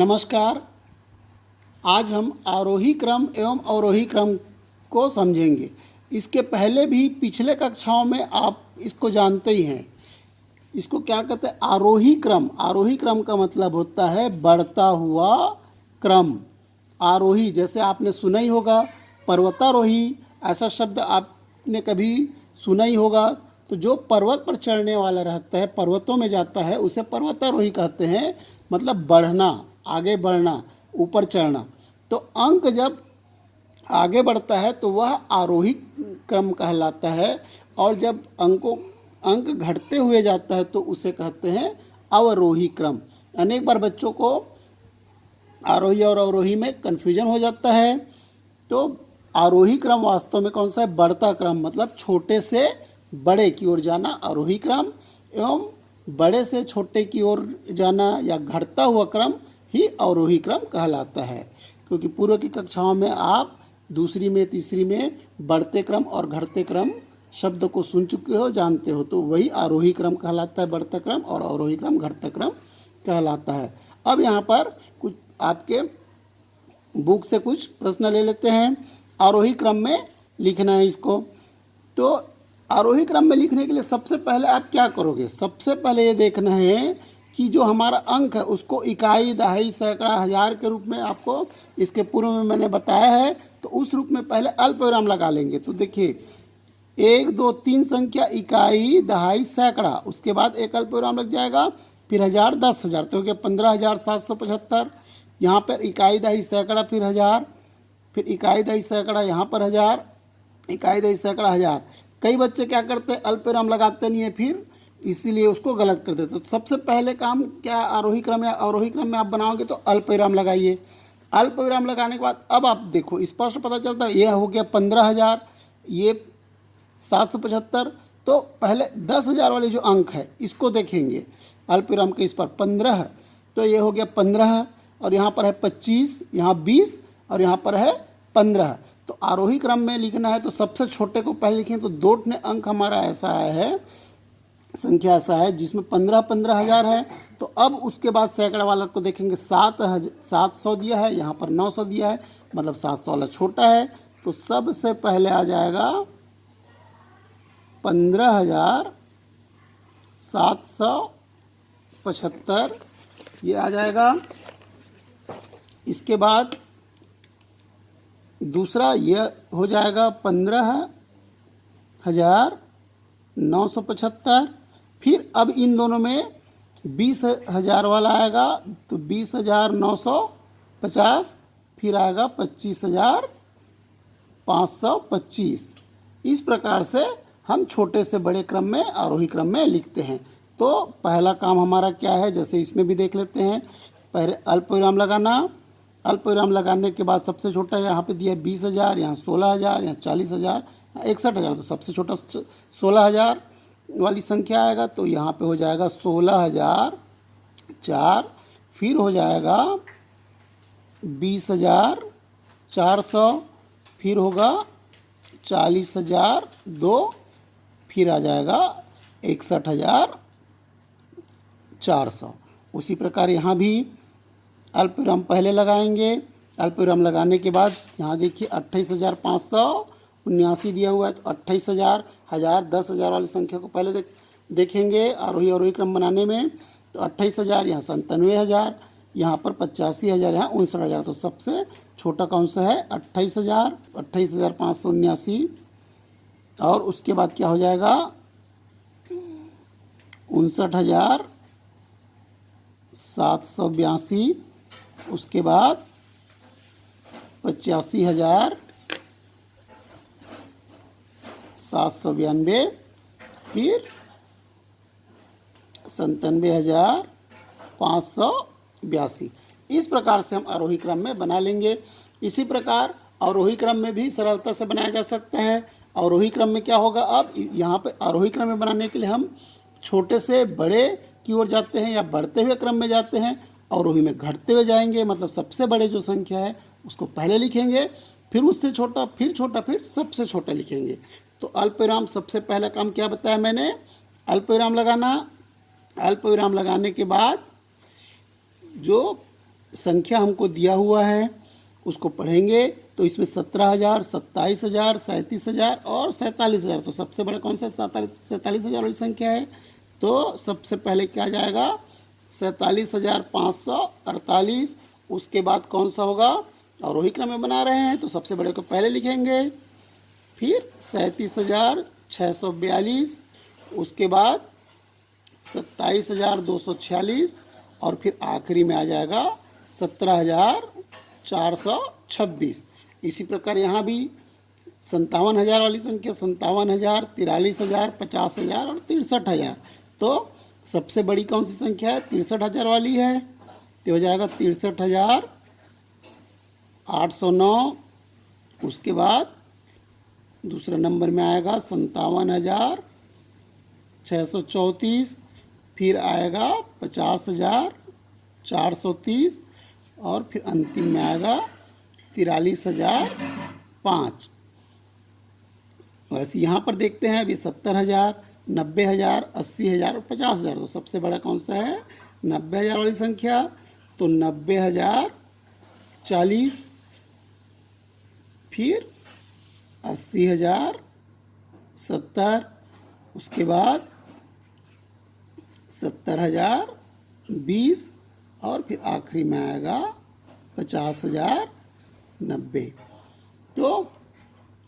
नमस्कार। आज हम आरोही क्रम एवं अवरोही क्रम को समझेंगे। इसके पहले भी पिछले कक्षाओं में आप इसको जानते ही हैं। इसको क्या कहते हैं? आरोही क्रम। आरोही क्रम का मतलब होता है बढ़ता हुआ क्रम। आरोही जैसे आपने सुना ही होगा, पर्वतारोही ऐसा शब्द आपने कभी सुना ही होगा। तो जो पर्वत पर चढ़ने वाला रहता है, पर्वतों में जाता है, उसे पर्वतारोही कहते हैं। मतलब बढ़ना, आगे बढ़ना, ऊपर चढ़ना। तो अंक जब आगे बढ़ता है तो वह आरोही क्रम कहलाता है, और जब अंक घटते हुए जाता है तो उसे कहते हैं अवरोही क्रम। अनेक बार बच्चों को आरोही और अवरोही में कन्फ्यूजन हो जाता है। तो आरोही क्रम वास्तव में कौन सा है? बढ़ता क्रम, मतलब छोटे से बड़े की ओर जाना आरोही क्रम, एवं बड़े से छोटे की ओर जाना या घटता हुआ क्रम ही अवरोही क्रम कहलाता है। क्योंकि पूर्व की कक्षाओं में आप दूसरी में, तीसरी में बढ़ते क्रम और घटते क्रम शब्द को सुन चुके हो, जानते हो। तो वही आरोही क्रम कहलाता है, बढ़ता क्रम, और अवरोही क्रम घटता क्रम कहलाता है। अब यहाँ पर कुछ आपके बुक से कुछ प्रश्न ले लेते हैं। आरोही क्रम में लिखना है इसको। तो आरोही क्रम में लिखने के लिए सबसे पहले आप क्या करोगे? सबसे पहले ये देखना है कि जो हमारा अंक है उसको इकाई, दहाई, सैकड़ा, हजार के रूप में आपको इसके पूर्व में मैंने बताया है। तो उस रूप में पहले अल्पविराम लगा लेंगे। तो देखिए, 1, 2, 3 संख्या इकाई, दहाई, सैकड़ा, उसके बाद एक अल्पविराम लग जाएगा, फिर हजार, 10,000, तो हो गया 15,775। यहाँ पर इकाई, दहाई, सैकड़ा, फिर हजार, फिर इकाई, दहाई, सैकड़ा, यहाँ पर हजार, इकाई, दहाई, सैकड़ा, हजार। कई बच्चे क्या करते हैं? अल्पविराम लगाते नहीं है, फिर इसीलिए उसको गलत कर देते। तो सबसे पहले काम क्या आरोही क्रम या अवरोही क्रम में आप बनाओगे तो अल्पविराम लगाइए। अल्पविराम लगाने के बाद अब आप देखो, स्पष्ट पता चलता है। यह हो गया 15,000, ये 775। तो पहले 10,000 वाले जो अंक है इसको देखेंगे अल्पविराम के इस पर 15, तो ये हो गया 15, और यहाँ पर है 25, यहाँ 20, और यहाँ पर है 15। तो आरोही क्रम में लिखना है तो सबसे छोटे को पहले लिखें। तो दोठने अंक हमारा ऐसा आया है, संख्या ऐसा है जिसमें 15,000 है। तो अब उसके बाद सैकड़ा वाला को देखेंगे, 700 दिया है, यहाँ पर 900 दिया है, मतलब 700 वाला छोटा है। तो सबसे पहले आ जाएगा 15,775, ये आ जाएगा। इसके बाद दूसरा ये हो जाएगा 15,975। फिर अब इन दोनों में 20,000 वाला आएगा, तो 20,950, फिर आएगा 25,525। इस प्रकार से हम छोटे से बड़े क्रम में आरोही क्रम में लिखते हैं। तो पहला काम हमारा क्या है, जैसे इसमें भी देख लेते हैं। पहले अल्पविराम लगाना। अल्पविराम लगाने के बाद सबसे छोटा यहाँ पे दिया 20,000, यहाँ 16,000, यहाँ 40,000, 61,000। तो सबसे छोटा 16,000 वाली संख्या आएगा। तो यहाँ पे हो जाएगा 16,004, फिर हो जाएगा 20,400, फिर होगा 40,002, फिर आ जाएगा 61,400। उसी प्रकार यहाँ भी अल्पविराम पहले लगाएंगे। अल्पविराम लगाने के बाद यहाँ देखिए 28,579 दिया हुआ है। तो 28,000, 1000, 10,000 वाली संख्या को पहले देखेंगे आरोही अवरोही क्रम बनाने में। तो 28,000, यहाँ 97,000, यहाँ पर 85,000, यहाँ 59,000। तो सबसे छोटा कौन सा है? 28,000, 28,579। और उसके बाद क्या हो जाएगा? 59,782। उसके बाद 85,792, फिर 97,582। इस प्रकार से हम आरोही क्रम में बना लेंगे। इसी प्रकार अवरोही क्रम में भी सरलता से बनाया जा सकता है। अवरोही क्रम में क्या होगा? अब यहाँ पे आरोही क्रम में बनाने के लिए हम छोटे से बड़े की ओर जाते हैं या बढ़ते हुए क्रम में जाते हैं। अवरोही में घटते हुए जाएंगे, मतलब सबसे बड़े जो संख्या है उसको पहले लिखेंगे, फिर उससे छोटा, फिर छोटा, फिर सबसे छोटा लिखेंगे। तो अल्पविराम सबसे पहला काम क्या बताया मैंने? अल्पविराम लगाना। अल्पविराम लगाने के बाद जो संख्या हमको दिया हुआ है उसको पढ़ेंगे तो इसमें 17,000, 27,000, 37,000 और 47,000। तो सबसे बड़ा कौन सा 47,000 वाली संख्या है? तो सबसे पहले क्या जाएगा 47,548। उसके बाद कौन सा होगा? आरोही क्रम में बना रहे हैं तो सबसे बड़े को पहले लिखेंगे, फिर 37,642, उसके बाद 27,246 और फिर आखिरी में आ जाएगा 17,426। इसी प्रकार यहाँ भी 57,000 वाली संख्या 57,000, 43,000, 50,000 और 63,000। तो सबसे बड़ी कौन सी संख्या है? 63,000 वाली है तो हो जाएगा 63,809। उसके बाद दूसरा नंबर में आएगा 57,634, फिर आएगा 50,430 और फिर अंतिम में आएगा 43,005। वैसे यहाँ पर देखते हैं अभी 70,000, 90,000, 80,000 और 50,000। तो सबसे बड़ा कौन सा है? 90,000 वाली संख्या। तो 90,040, फिर 80,000, 70, उसके बाद 70,020 और फिर आखिरी में आएगा 50,090। तो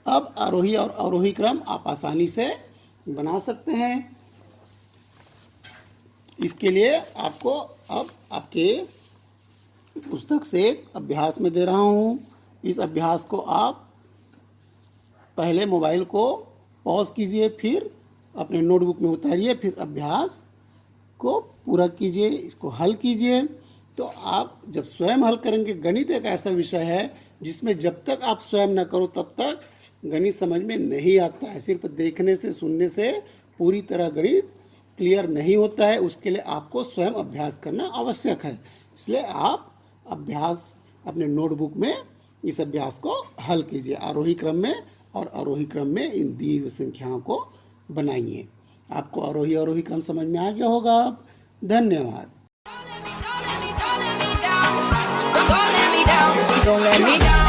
अब आरोही और अवरोही क्रम आप आसानी से बना सकते हैं। इसके लिए आपको अब आपके पुस्तक से एक अभ्यास में दे रहा हूँ। इस अभ्यास को आप पहले मोबाइल को पॉज कीजिए, फिर अपने नोटबुक में उतारिए, फिर अभ्यास को पूरा कीजिए, इसको हल कीजिए। तो आप जब स्वयं हल करेंगे, गणित एक ऐसा विषय है जिसमें जब तक आप स्वयं न करो तब तक गणित समझ में नहीं आता है। सिर्फ देखने से सुनने से पूरी तरह गणित क्लियर नहीं होता है। उसके लिए आपको स्वयं अभ्यास करना आवश्यक है। इसलिए आप अभ्यास अपने नोटबुक में इस अभ्यास को हल कीजिए आरोही क्रम में, और आरोही क्रम में इन दी हुई संख्याओं को बनाइए। आपको आरोही अवरोही क्रम समझ में आ गया होगा। धन्यवाद। Don't let me down.